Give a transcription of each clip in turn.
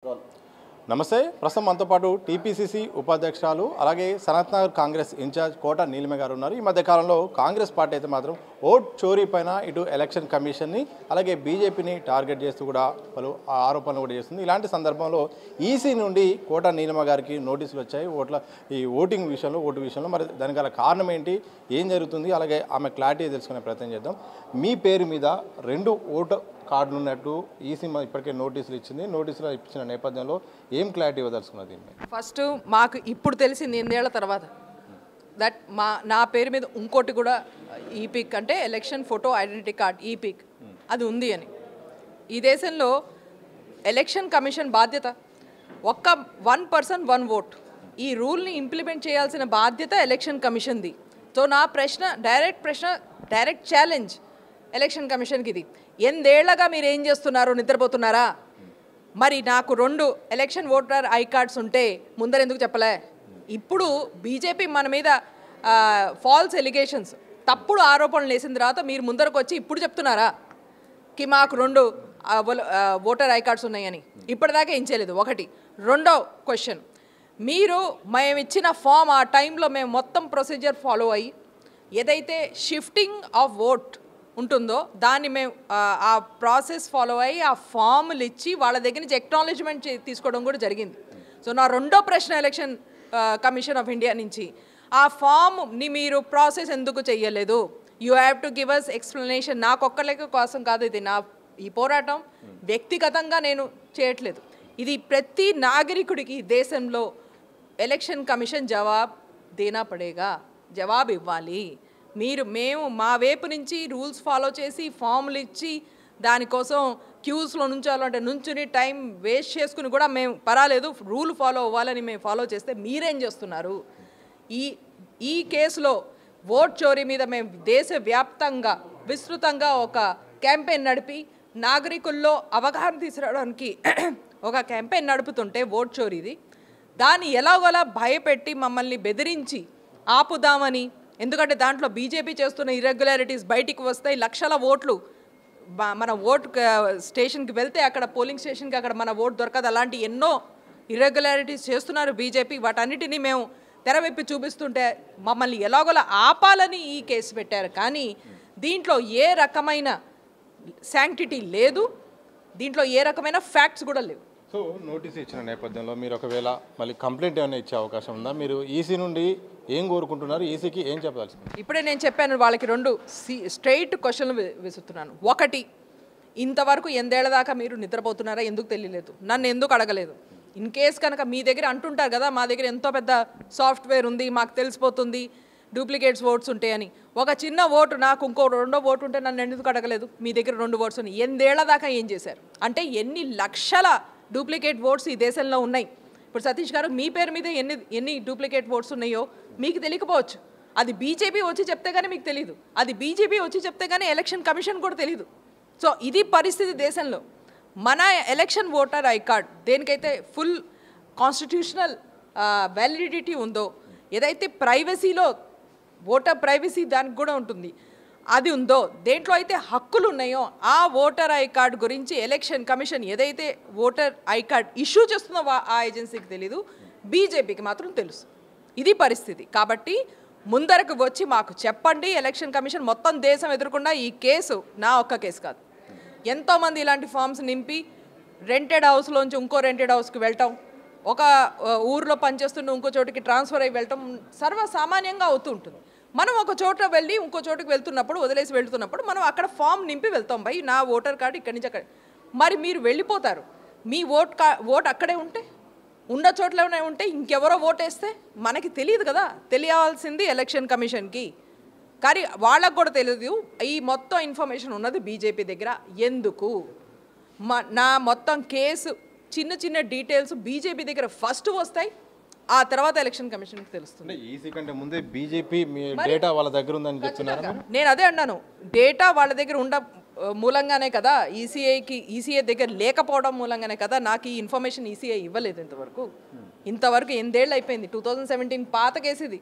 నమస్తే ప్రస్తుతం మనతో పాటు టీపీసీసీ ఉపాధ్యక్షురాలు అలాగే సనత్నగర్ కాంగ్రెస్ ఇన్ఛార్జ్ కోట నీలిమ గారు ఉన్నారు. ఈ మధ్య కాలంలో కాంగ్రెస్ పార్టీ అయితే మాత్రం ఓట్ చోరీ పైన ఇటు ఎలక్షన్ కమిషన్ని అలాగే బీజేపీని టార్గెట్ చేస్తూ కూడా పలు ఆరోపణలు కూడా చేస్తుంది. ఇలాంటి సందర్భంలో ఈసీ నుండి కోట నీలిమ గారికి నోటీసులు వచ్చాయి ఈ ఓటింగ్ విషయంలో ఓటు విషయంలో. మరి దానికి గల కారణం ఏంటి, ఏం జరుగుతుంది, అలాగే ఆమె క్లారిటీ తెలుసుకునే ప్రయత్నం చేద్దాం. మీ పేరు మీద 2 ఓటు కార్డులు ఉన్నట్టు ఈసీ ఇప్పటికే నోటీసులు ఇచ్చింది. నోటీసులు ఇచ్చిన నేపథ్యంలో ఏం క్లారిటీ ఇవ్వదలుచుకున్నది? ఫస్ట్ మాకు ఇప్పుడు తెలిసింది 8 ఏళ్ల తర్వాత దట్ నా పేరు మీద ఇంకోటి కూడా ఈపిక్ అంటే election photo identity card EPIC అది ఉంది అని. ఈ దేశంలో ఎలక్షన్ కమిషన్ బాధ్యత ఒక్క 1 పర్సన్ 1 ఓట్ ఈ రూల్ని ఇంప్లిమెంట్ చేయాల్సిన బాధ్యత ఎలక్షన్ కమిషన్ది. సో నా ప్రశ్న డైరెక్ట్ ఛాలెంజ్ ఎలక్షన్ కమిషన్కి ఇది. 8 ఏళ్లగా మీరు ఏం చేస్తున్నారు? నిద్రపోతున్నారా? మరి నాకు 2 ఎలక్షన్ ఓటర్ ఐ కార్డ్స్ ఉంటే ముందర ఎందుకు చెప్పలే? ఇప్పుడు బీజేపీ మన మీద ఫాల్స్ ఎలిగేషన్స్ తప్పుడు ఆరోపణలు వేసిన తర్వాత మీరు ముందరకు వచ్చి ఇప్పుడు చెప్తున్నారా కి మాకు 2 ఓటర్ ఐ కార్డ్స్ ఉన్నాయని? ఇప్పటిదాకా ఏం చేయలేదు. ఒకటి. రెండో క్వశ్చన్, మేము ఇచ్చిన ఫామ్ ఆ టైంలో మేము మొత్తం ప్రొసీజర్ ఫాలో అయ్యి ఏదైతే షిఫ్టింగ్ ఆఫ్ ఓట్ ఉంటుందో దాన్ని మేము ఆ ప్రాసెస్ ఫాలో అయ్యి ఆ ఫామ్లు ఇచ్చి వాళ్ళ దగ్గర నుంచి ఎక్నాలెడ్జ్మెంట్ తీసుకోవడం కూడా జరిగింది. సో నా రెండో ప్రశ్న ఎలక్షన్ కమిషన్ ఆఫ్ ఇండియా నుంచి, ఆ ఫామ్ని మీరు ప్రాసెస్ ఎందుకు చెయ్యలేదు? You have to give us explanation. నాకొక్కరికి కోసం కాదు ఇది, ఈ పోరాటం వ్యక్తిగతంగా నేను చేయట్లేదు. ఇది ప్రతి నాగరికుడికి దేశంలో ఎలక్షన్ కమిషన్ జవాబు ఇవ్వాలి. మేము మా వైపు నుంచి రూల్స్ ఫాలో చేసి ఫామ్లు ఇచ్చి దానికోసం క్యూస్లో నుంచుని టైం వేస్ట్ చేసుకుని కూడా మేము పర్వాలేదు రూల్ ఫాలో అవ్వాలని మేము ఫాలో చేస్తే మీరేం చేస్తున్నారు? ఈ కేసులో ఓట్ చోరీ మీద మేము దేశవ్యాప్తంగా విస్తృతంగా ఒక క్యాంపెయిన్ నడిపి నాగరికుల్లో అవగాహన తీసుకురావడానికి ఒక క్యాంపెయిన్ నడుపుతుంటే ఓట్ చోరీది దాన్ని ఎలాగోలా భయపెట్టి మమ్మల్ని బెదిరించి ఆపుదామని, ఎందుకంటే దాంట్లో బీజేపీ చేస్తున్న ఇర్రెగ్యులారిటీస్ బయటికి వస్తాయి. లక్షల ఓట్లు మన ఓట్ స్టేషన్కి వెళ్తే అక్కడ పోలింగ్ స్టేషన్కి అక్కడ మన ఓటు దొరకదు. అలాంటి ఎన్నో ఇర్రెగ్యులారిటీస్ చేస్తున్నారు బీజేపీ. వాటన్నిటినీ మేము తెరవెప్పి చూపిస్తుంటే మమ్మల్ని ఎలాగోలా ఆపాలని ఈ కేసు పెట్టారు. కానీ దీంట్లో ఏ రకమైన శాంక్టిటీ లేదు, దీంట్లో ఏ రకమైన ఫ్యాక్ట్స్ కూడా లేవు. సో నోటీస్ ఇచ్చిన నేపథ్యంలో మీరు ఒకవేళ మళ్ళీ కంప్లైంట్ ఏమైనా ఇచ్చే అవకాశం ఉందా? మీరు ఈసీ నుండి ఏం కోరుకుంటున్నారు? ఈసీకి ఏం చెప్పదలుచుకున్నారు? ఇప్పుడే నేను చెప్పాను, వాళ్ళకి 2 స్ట్రైట్ క్వశ్చన్లు విసురుతున్నాను. ఒకటి, ఇంతవరకు 8 ఏళ్ల దాకా మీరు నిద్రపోతున్నారా? ఎందుకు తెలియలేదు? నన్ను ఎందుకు అడగలేదు? ఇన్ కేస్ కనుక మీ దగ్గర అంటుంటారు కదా, మా దగ్గర ఎంతో పెద్ద సాఫ్ట్వేర్ ఉంది, మాకు తెలిసిపోతుంది డూప్లికేట్స్ ఓట్స్ ఉంటాయని. ఒక చిన్న ఓటు నాకు ఇంకో 2వ ఓటు ఉంటే నన్ను ఎందుకు అడగలేదు? మీ దగ్గర 2 ఓట్స్ ఉన్నాయి. 8 ఏళ్ల దాకా ఏం చేశారు? అంటే ఎన్ని లక్షల డూప్లికేట్ ఓట్స్ ఈ దేశంలో ఉన్నాయి. ఇప్పుడు సతీష్ గారు మీ పేరు మీద ఎన్ని డూప్లికేట్ ఓట్స్ ఉన్నాయో మీకు తెలియకపోవచ్చు. అది బీజేపీ వచ్చి చెప్తే కానీ మీకు తెలియదు. అది బీజేపీ వచ్చి చెప్తే కానీ ఎలక్షన్ కమిషన్ కూడా తెలియదు. సో ఇది పరిస్థితి దేశంలో. మన ఎలక్షన్ ఓటర్ ఐ కార్డ్ దేనికైతే ఫుల్ కాన్స్టిట్యూషనల్ వ్యాలిడిటీ ఉందో, ఏదైతే ప్రైవసీలో ఓటర్ ప్రైవసీ దానికి కూడా ఉంటుంది అది ఉందో, దేంట్లో అయితే హక్కులు ఉన్నాయో ఆ ఓటర్ ఐ కార్డ్ గురించి ఎలక్షన్ కమిషన్ ఏదైతే ఓటర్ ఐ కార్డ్ ఇష్యూ చేస్తుందో ఆ ఏజెన్సీకి తెలీదు, బీజేపీకి మాత్రం తెలుసు. ఇది పరిస్థితి. కాబట్టి ముందరకు వచ్చి మాకు చెప్పండి. ఎలక్షన్ కమిషన్ మొత్తం దేశం ఎదుర్కొన్న ఈ కేసు నా ఒక్క కేసు కాదు. ఎంతోమంది ఇలాంటి ఫామ్స్ నింపి రెంటెడ్ హౌస్లోంచి ఇంకో రెంటెడ్ హౌస్కి వెళ్ళటం, ఒక ఊరిలో పనిచేస్తుంటే ఇంకో చోటికి ట్రాన్స్ఫర్ అయ్యి వెళ్ళటం సర్వసామాన్యంగా అవుతూ ఉంటుంది. మనం ఒక చోట వెళ్ళి ఇంకో చోటుకి వెళ్తున్నప్పుడు వదిలేసి వెళ్తున్నప్పుడు మనం అక్కడ ఫామ్ నింపి వెళ్తాం. బై నా ఓటర్ కార్డు ఇక్కడి నుంచి అక్కడ. మరి మీరు వెళ్ళిపోతారు, మీ ఓట్ అక్కడే ఉంటే, ఉన్న చోట్లనే ఉంటే ఇంకెవరో ఓటేస్తే మనకి తెలియదు కదా. తెలియాల్సింది ఎలక్షన్ కమిషన్కి, కానీ వాళ్ళకు కూడా తెలియదు. ఈ మొత్తం ఇన్ఫర్మేషన్ ఉన్నది బీజేపీ దగ్గర. ఎందుకు? నా మొత్తం కేసు చిన్న డీటెయిల్స్ బీజేపీ దగ్గర ఫస్ట్ వస్తాయి, ఆ తర్వాత ఎలక్షన్ కమిషన్కి తెలుస్తుంది. ఈసీ కంటే ముందే బీజేపీ మీ డేటా వాళ్ళ దగ్గర ఉందని చెప్తున్నారు. నేను అదే అన్నాను, డేటా వాళ్ళ దగ్గర ఉండ మూలంగానే కదా, ఈసీఐ దగ్గర లేకపోవడం మూలంగానే కదా నాకు ఈ ఇన్ఫర్మేషన్ ఈసీఐ ఇవ్వలేదు ఇంతవరకు. 8 ఏళ్ళు అయిపోయింది. 2017 పాత కేసు ఇది.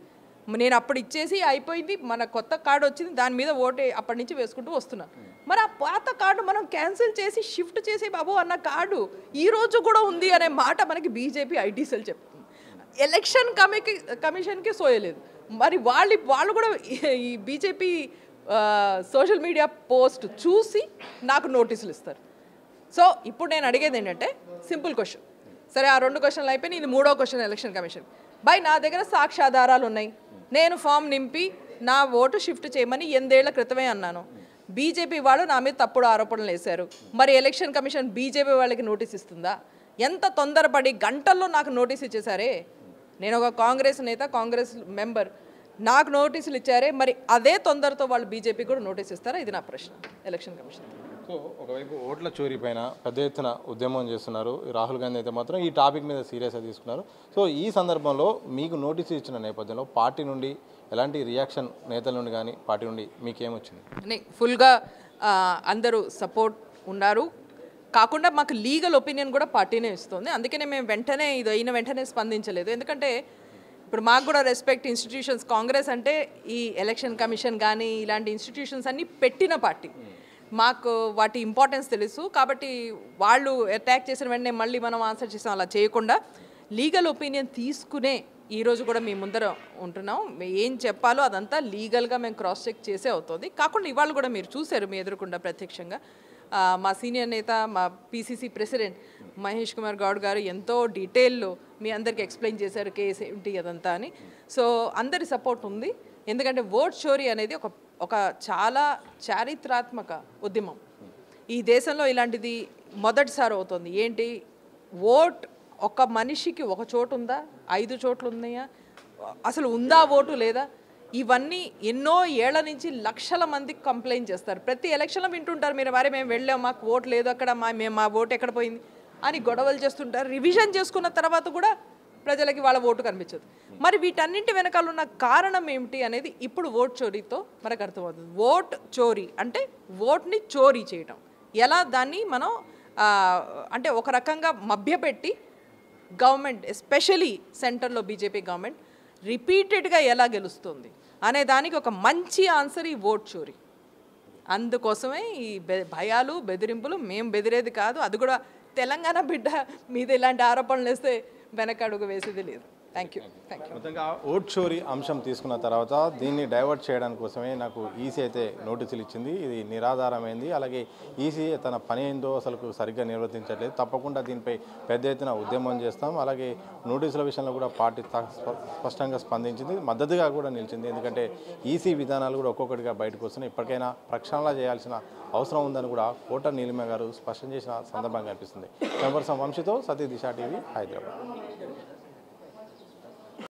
నేను అప్పుడు ఇచ్చేసి అయిపోయింది. మన కొత్త కార్డు వచ్చింది, దాని మీద ఓటే అప్పటి నుంచి వేసుకుంటూ వస్తున్నాను. మరి ఆ పాత కార్డు మనం క్యాన్సిల్ చేసి షిఫ్ట్ చేసి బాబు అన్న కార్డు ఈ రోజు కూడా ఉంది అనే మాట మనకి బీజేపీ ఐటీ సెల్ చెప్తుంది. ఎలక్షన్ కమిషన్కి సోయలేదు. మరి వాళ్ళు కూడా ఈ బీజేపీ సోషల్ మీడియా పోస్ట్ చూసి నాకు నోటీసులు ఇస్తారు. సో ఇప్పుడు నేను అడిగేది ఏంటంటే సింపుల్ క్వశ్చన్. సరే, ఆ 2 క్వశ్చన్లు అయిపోయి ఇది 3వ క్వశ్చన్ ఎలక్షన్ కమిషన్. నా దగ్గర సాక్ష్యాధారాలు ఉన్నాయి. నేను ఫామ్ నింపి నా ఓటు షిఫ్ట్ చేయమని 8 ఏళ్ల క్రితమే అన్నాను. బీజేపీ వాళ్ళు నా మీద తప్పుడు ఆరోపణలు వేశారు. మరి ఎలక్షన్ కమిషన్ బీజేపీ వాళ్ళకి నోటీస్ ఇస్తుందా? ఎంత తొందరపడి గంటల్లో నాకు నోటీస్ ఇచ్చేసారే. నేను ఒక కాంగ్రెస్ నేత, కాంగ్రెస్ మెంబర్, నాకు నోటీసులు ఇచ్చారే. మరి అదే తొందరతో వాళ్ళు బీజేపీ కూడా నోటీస్ ఇస్తారా? ఇది నా ప్రశ్న ఎలక్షన్ కమిషన్. సో ఒకవైపు ఓట్ల చోరీ పైన పెద్ద ఎత్తున ఉద్యమం చేస్తున్నారు. రాహుల్ గాంధీ అయితే మాత్రం ఈ టాపిక్ మీద సీరియస్గా తీసుకున్నారు. సో ఈ సందర్భంలో మీకు నోటీసు ఇచ్చిన నేపథ్యంలో పార్టీ నుండి ఎలాంటి రియాక్షన్, నేతల నుండి కానీ పార్టీ నుండి మీకేమొచ్చింది? ఫుల్గా అందరూ సపోర్ట్ ఉన్నారు. కాకుండా మాకు లీగల్ ఒపీనియన్ కూడా పార్టీనే ఇస్తుంది. అందుకనే మేము ఇది అయిన వెంటనే స్పందించలేదు. ఎందుకంటే ఇప్పుడు మాకు కూడా రెస్పెక్ట్ ఇన్స్టిట్యూషన్స్, కాంగ్రెస్ అంటే ఈ ఎలక్షన్ కమిషన్ కానీ ఇలాంటి ఇన్స్టిట్యూషన్స్ అన్నీ పెట్టిన పార్టీ. మాకు వాటి ఇంపార్టెన్స్ తెలుసు. కాబట్టి వాళ్ళు అటాక్ చేసిన వెంటనే మళ్ళీ మనం ఆన్సర్ చేసాం. అలా చేయకుండా లీగల్ ఒపీనియన్ తీసుకునే ఈరోజు కూడా మీ ముందర ఉంటున్నాం. ఏం చెప్పాలో అదంతా లీగల్గా మేము క్రాస్ చెక్ చేసే అవుతుంది. కాకుండా ఇవాళ కూడా మీరు చూశారు మీ ఎదురుకుండా ప్రత్యక్షంగా మా సీనియర్ నేత, మా పీసీసీ ప్రెసిడెంట్ మహేష్ కుమార్ గౌడ్ గారు ఎంతో డీటెయిల్లో మీ అందరికి ఎక్స్ప్లెయిన్ చేశారు కేసు ఏంటి అదంతా అని. సో అందరి సపోర్ట్ ఉంది. ఎందుకంటే ఓట్ చోరీ అనేది ఒక చాలా చారిత్రాత్మక ఉద్యమం. ఈ దేశంలో ఇలాంటిది మొదటిసారి అవుతుంది. ఏంటి, ఓట్ ఒక మనిషికి ఒక చోటు ఉందా, 5 చోట్లు ఉన్నాయా, అసలు ఉందా ఓటు లేదా, ఇవన్నీ ఎన్నో ఏళ్ల నుంచి లక్షల మందికి కంప్లైంట్ చేస్తారు. ప్రతి ఎలక్షన్లో వింటుంటారు మీరు, వారే మేము వెళ్ళాం, మాకు ఓటు లేదు అక్కడ, మా ఓటు ఎక్కడ పోయింది అని గొడవలు చేస్తుంటారు. రివిజన్ చేసుకున్న తర్వాత కూడా ప్రజలకి వాళ్ళ ఓటు కనిపించదు. మరి వీటన్నింటి వెనకాల ఉన్న కారణం ఏమిటి అనేది ఇప్పుడు ఓట్ చోరీతో మనకు అర్థమవుతుంది. ఓట్ చోరీ అంటే ఓట్ని చోరీ చేయటం. ఎలా దాన్ని మనం అంటే ఒక రకంగా మభ్యపెట్టి గవర్నమెంట్, ఎస్పెషలీ సెంటర్లో బీజేపీ గవర్నమెంట్ రిపీటెడ్గా ఎలా గెలుస్తుంది అనే దానికి ఒక మంచి ఆన్సర్ ఈ ఓట్ చోరీ. అందుకోసమే ఈ భయాలు, బెదిరింపులు. మేము బెదిరేది కాదు. అది కూడా తెలంగాణ బిడ్డ మీద ఇలాంటి ఆరోపణలు వేస్తే వెనకడుగు వేసేది లేదు. Thank you. మొత్తంగా ఓట్ చోరీ అంశం తీసుకున్న తర్వాత దీన్ని డైవర్ట్ చేయడానికి కోసమే నాకు ఈసీ అయితే నోటీసులు ఇచ్చింది. ఇది నిరాధారమైంది. అలాగే ఈసీ తన పని ఏందో అసలు సరిగ్గా నిర్వర్తించట్లేదు. తప్పకుండా దీనిపై పెద్ద ఎత్తున ఉద్యమం చేస్తాం. అలాగే నోటీసుల విషయంలో కూడా పార్టీ స్పష్టంగా స్పందించింది, మద్దతుగా కూడా నిలిచింది. ఎందుకంటే ఈసీ విధానాలు కూడా ఒక్కొక్కటిగా బయటకు వస్తున్నాయి. ఇప్పటికైనా ప్రక్షాళన చేయాల్సిన అవసరం ఉందని కూడా కోట నీలిమ గారు స్పష్టం చేసిన సందర్భంగా అనిపిస్తుంది. కెమెరా వంశీతో సతీ దిశ టీవీ, హైదరాబాద్.